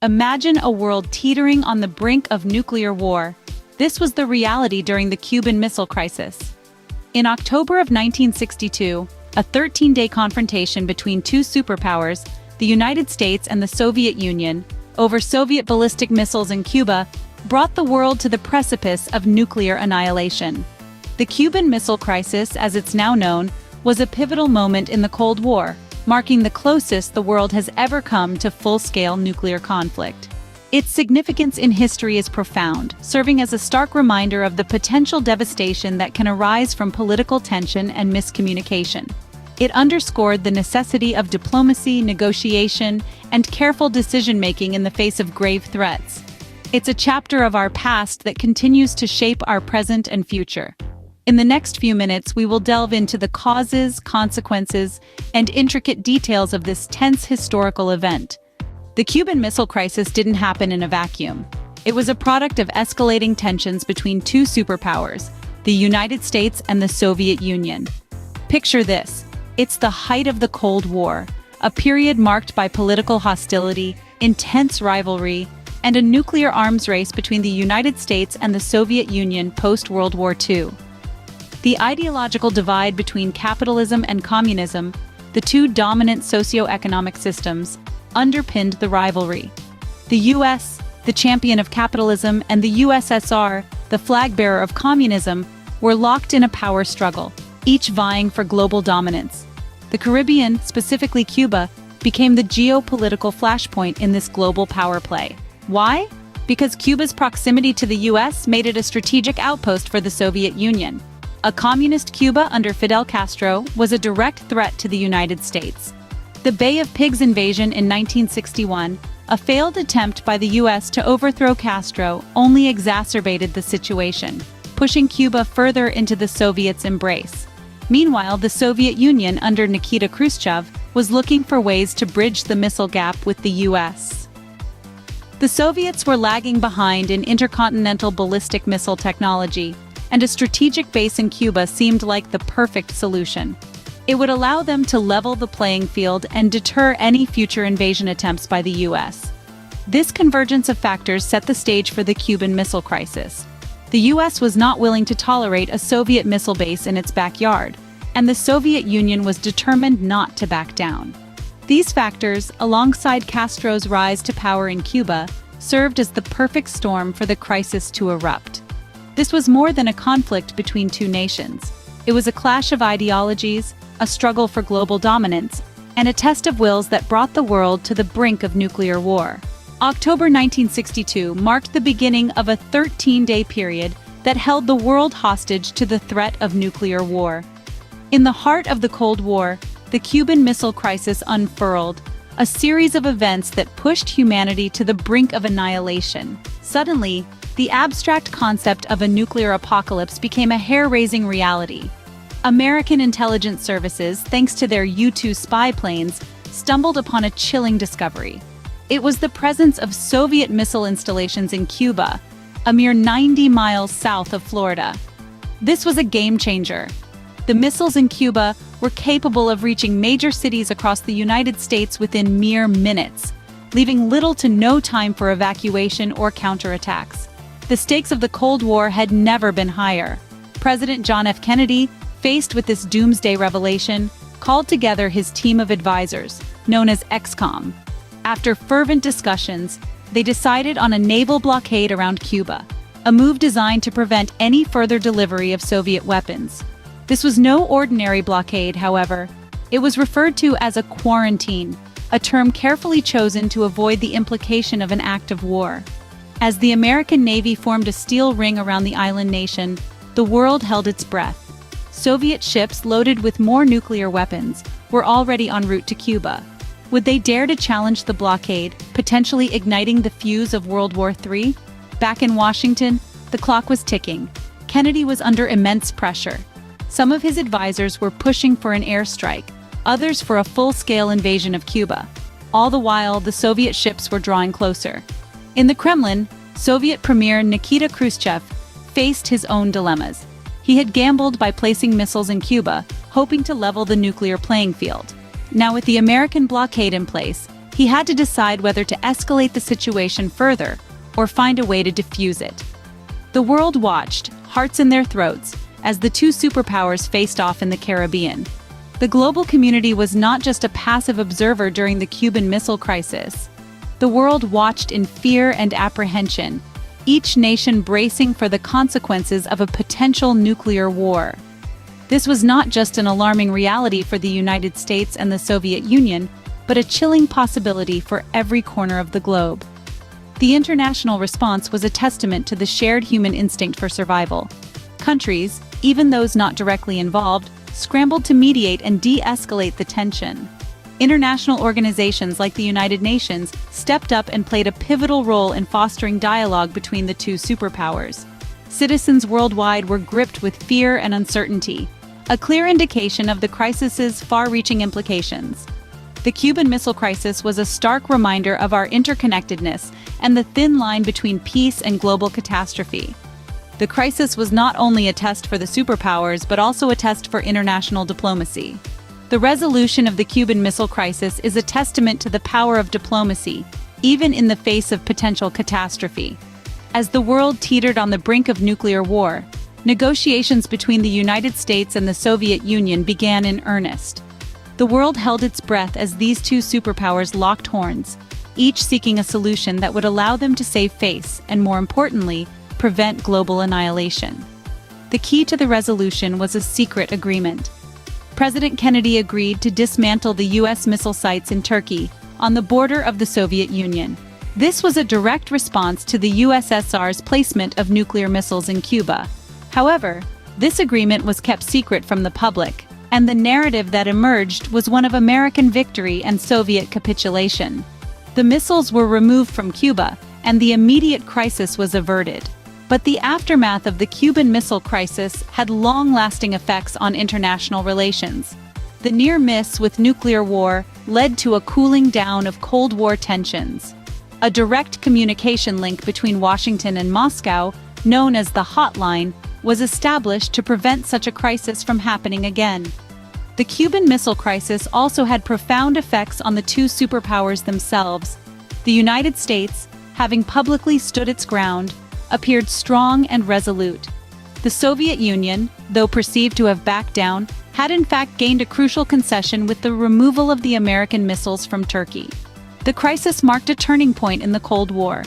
Imagine a world teetering on the brink of nuclear war. This was the reality during the Cuban Missile Crisis. In October of 1962, a 13-day confrontation between two superpowers, the United States and the Soviet Union, over Soviet ballistic missiles in Cuba, brought the world to the precipice of nuclear annihilation. The Cuban Missile Crisis, as it's now known, was a pivotal moment in the Cold War, marking the closest the world has ever come to full-scale nuclear conflict. Its significance in history is profound, serving as a stark reminder of the potential devastation that can arise from political tension and miscommunication. It underscored the necessity of diplomacy, negotiation, and careful decision-making in the face of grave threats. It's a chapter of our past that continues to shape our present and future. In the next few minutes, we will delve into the causes, consequences, and intricate details of this tense historical event. The Cuban Missile Crisis didn't happen in a vacuum. It was a product of escalating tensions between two superpowers, the United States and the Soviet Union. Picture this. It's the height of the Cold War, a period marked by political hostility, intense rivalry, and a nuclear arms race between the United States and the Soviet Union post-World War II. The ideological divide between capitalism and communism, the two dominant socio-economic systems, underpinned the rivalry. The US, the champion of capitalism, and the USSR, the flag-bearer of communism, were locked in a power struggle, each vying for global dominance. The Caribbean, specifically Cuba, became the geopolitical flashpoint in this global power play. Why? Because Cuba's proximity to the US made it a strategic outpost for the Soviet Union. A communist Cuba under Fidel Castro was a direct threat to the United States. The Bay of Pigs invasion in 1961, a failed attempt by the US to overthrow Castro, only exacerbated the situation, pushing Cuba further into the Soviets' embrace. Meanwhile, the Soviet Union under Nikita Khrushchev was looking for ways to bridge the missile gap with the US. The Soviets were lagging behind in intercontinental ballistic missile technology, and a strategic base in Cuba seemed like the perfect solution. It would allow them to level the playing field and deter any future invasion attempts by the US. This convergence of factors set the stage for the Cuban Missile Crisis. The US was not willing to tolerate a Soviet missile base in its backyard, and the Soviet Union was determined not to back down. These factors, alongside Castro's rise to power in Cuba, served as the perfect storm for the crisis to erupt. This was more than a conflict between two nations. It was a clash of ideologies, a struggle for global dominance, and a test of wills that brought the world to the brink of nuclear war. October 1962 marked the beginning of a 13-day period that held the world hostage to the threat of nuclear war. In the heart of the Cold War, the Cuban Missile Crisis unfurled, a series of events that pushed humanity to the brink of annihilation. Suddenly, the abstract concept of a nuclear apocalypse became a hair-raising reality. American intelligence services, thanks to their U-2 spy planes, stumbled upon a chilling discovery. It was the presence of Soviet missile installations in Cuba, a mere 90 miles south of Florida. This was a game-changer. The missiles in Cuba were capable of reaching major cities across the United States within mere minutes, leaving little to no time for evacuation or counterattacks. The stakes of the Cold War had never been higher. President John F. Kennedy, faced with this doomsday revelation, called together his team of advisors, known as XCOM. After fervent discussions, they decided on a naval blockade around Cuba, a move designed to prevent any further delivery of Soviet weapons. This was no ordinary blockade, however. It was referred to as a quarantine, a term carefully chosen to avoid the implication of an act of war. As the American Navy formed a steel ring around the island nation, the world held its breath. Soviet ships loaded with more nuclear weapons were already en route to Cuba. Would they dare to challenge the blockade, potentially igniting the fuse of World War III? Back in Washington, the clock was ticking. Kennedy was under immense pressure. Some of his advisors were pushing for an airstrike, others for a full-scale invasion of Cuba. All the while, the Soviet ships were drawing closer. In the Kremlin, Soviet Premier Nikita Khrushchev faced his own dilemmas. He had gambled by placing missiles in Cuba, hoping to level the nuclear playing field. Now, with the American blockade in place, He had to decide whether to escalate the situation further or find a way to defuse it. The world watched, hearts in their throats, as the two superpowers faced off in the Caribbean. The global community was not just a passive observer during the Cuban Missile Crisis. The world watched in fear and apprehension, each nation bracing for the consequences of a potential nuclear war. This was not just an alarming reality for the United States and the Soviet Union, but a chilling possibility for every corner of the globe. The international response was a testament to the shared human instinct for survival. Countries, even those not directly involved, scrambled to mediate and de-escalate the tension. International organizations like the United Nations stepped up and played a pivotal role in fostering dialogue between the two superpowers. Citizens worldwide were gripped with fear and uncertainty, a clear indication of the crisis's far-reaching implications. The Cuban Missile Crisis was a stark reminder of our interconnectedness and the thin line between peace and global catastrophe. The crisis was not only a test for the superpowers, but also a test for international diplomacy. The resolution of the Cuban Missile Crisis is a testament to the power of diplomacy, even in the face of potential catastrophe. As the world teetered on the brink of nuclear war, negotiations between the United States and the Soviet Union began in earnest. The world held its breath as these two superpowers locked horns, each seeking a solution that would allow them to save face and, more importantly, prevent global annihilation. The key to the resolution was a secret agreement. President Kennedy agreed to dismantle the U.S. missile sites in Turkey, on the border of the Soviet Union. This was a direct response to the USSR's placement of nuclear missiles in Cuba. However, this agreement was kept secret from the public, and the narrative that emerged was one of American victory and Soviet capitulation. The missiles were removed from Cuba, and the immediate crisis was averted. But the aftermath of the Cuban Missile Crisis had long-lasting effects on international relations. The near miss with nuclear war led to a cooling down of Cold War tensions. A direct communication link between Washington and Moscow, known as the Hotline, was established to prevent such a crisis from happening again. The Cuban Missile Crisis also had profound effects on the two superpowers themselves. The United States, having publicly stood its ground, appeared strong and resolute. The Soviet Union, though perceived to have backed down, had in fact gained a crucial concession with the removal of the American missiles from Turkey. The crisis marked a turning point in the Cold War.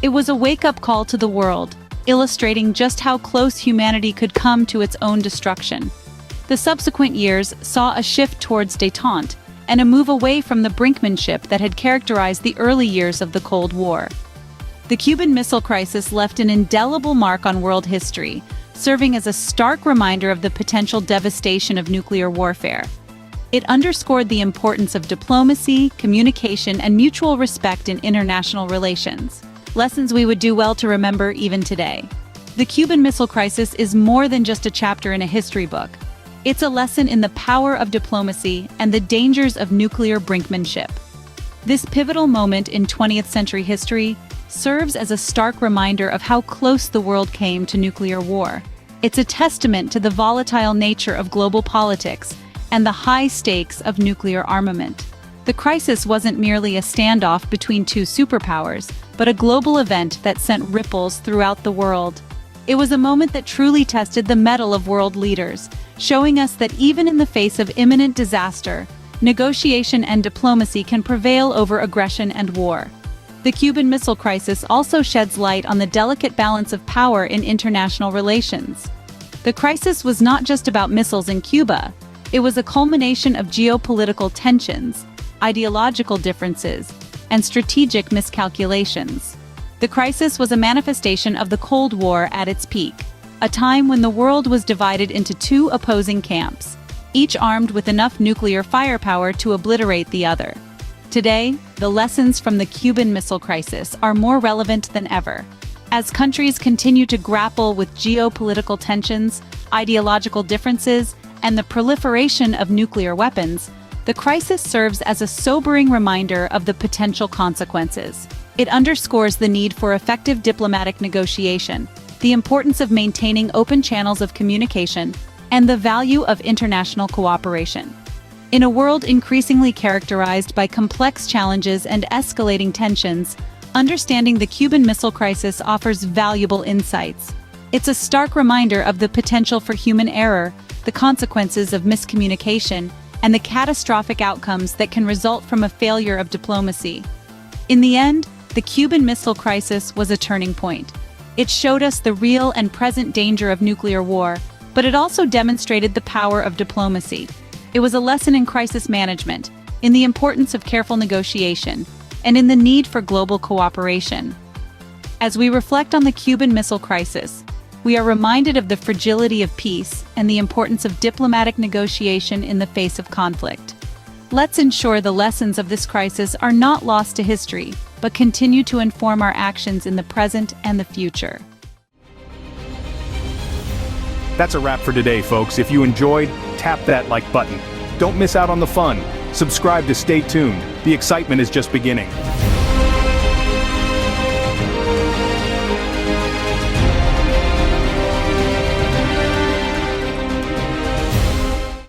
It was a wake-up call to the world, illustrating just how close humanity could come to its own destruction. The subsequent years saw a shift towards détente and a move away from the brinkmanship that had characterized the early years of the Cold War. The Cuban Missile Crisis left an indelible mark on world history, serving as a stark reminder of the potential devastation of nuclear warfare. It underscored the importance of diplomacy, communication, and mutual respect in international relations, lessons we would do well to remember even today. The Cuban Missile Crisis is more than just a chapter in a history book. It's a lesson in the power of diplomacy and the dangers of nuclear brinkmanship. This pivotal moment in 20th century history serves as a stark reminder of how close the world came to nuclear war. It's a testament to the volatile nature of global politics and the high stakes of nuclear armament. The crisis wasn't merely a standoff between two superpowers, but a global event that sent ripples throughout the world. It was a moment that truly tested the mettle of world leaders, showing us that even in the face of imminent disaster, negotiation and diplomacy can prevail over aggression and war. The Cuban Missile Crisis also sheds light on the delicate balance of power in international relations. The crisis was not just about missiles in Cuba. It was a culmination of geopolitical tensions, ideological differences, and strategic miscalculations. The crisis was a manifestation of the Cold War at its peak, a time when the world was divided into two opposing camps, each armed with enough nuclear firepower to obliterate the other. Today, the lessons from the Cuban Missile Crisis are more relevant than ever. As countries continue to grapple with geopolitical tensions, ideological differences, and the proliferation of nuclear weapons, the crisis serves as a sobering reminder of the potential consequences. It underscores the need for effective diplomatic negotiation, the importance of maintaining open channels of communication, and the value of international cooperation. In a world increasingly characterized by complex challenges and escalating tensions, understanding the Cuban Missile Crisis offers valuable insights. It's a stark reminder of the potential for human error, the consequences of miscommunication, and the catastrophic outcomes that can result from a failure of diplomacy. In the end, the Cuban Missile Crisis was a turning point. It showed us the real and present danger of nuclear war, but it also demonstrated the power of diplomacy. It was a lesson in crisis management, in the importance of careful negotiation, and in the need for global cooperation. As we reflect on the Cuban Missile Crisis, we are reminded of the fragility of peace and the importance of diplomatic negotiation in the face of conflict. Let's ensure the lessons of this crisis are not lost to history, but continue to inform our actions in the present and the future. That's a wrap for today, folks. If you enjoyed, tap that like button. Don't miss out on the fun. Subscribe to stay tuned. The excitement is just beginning.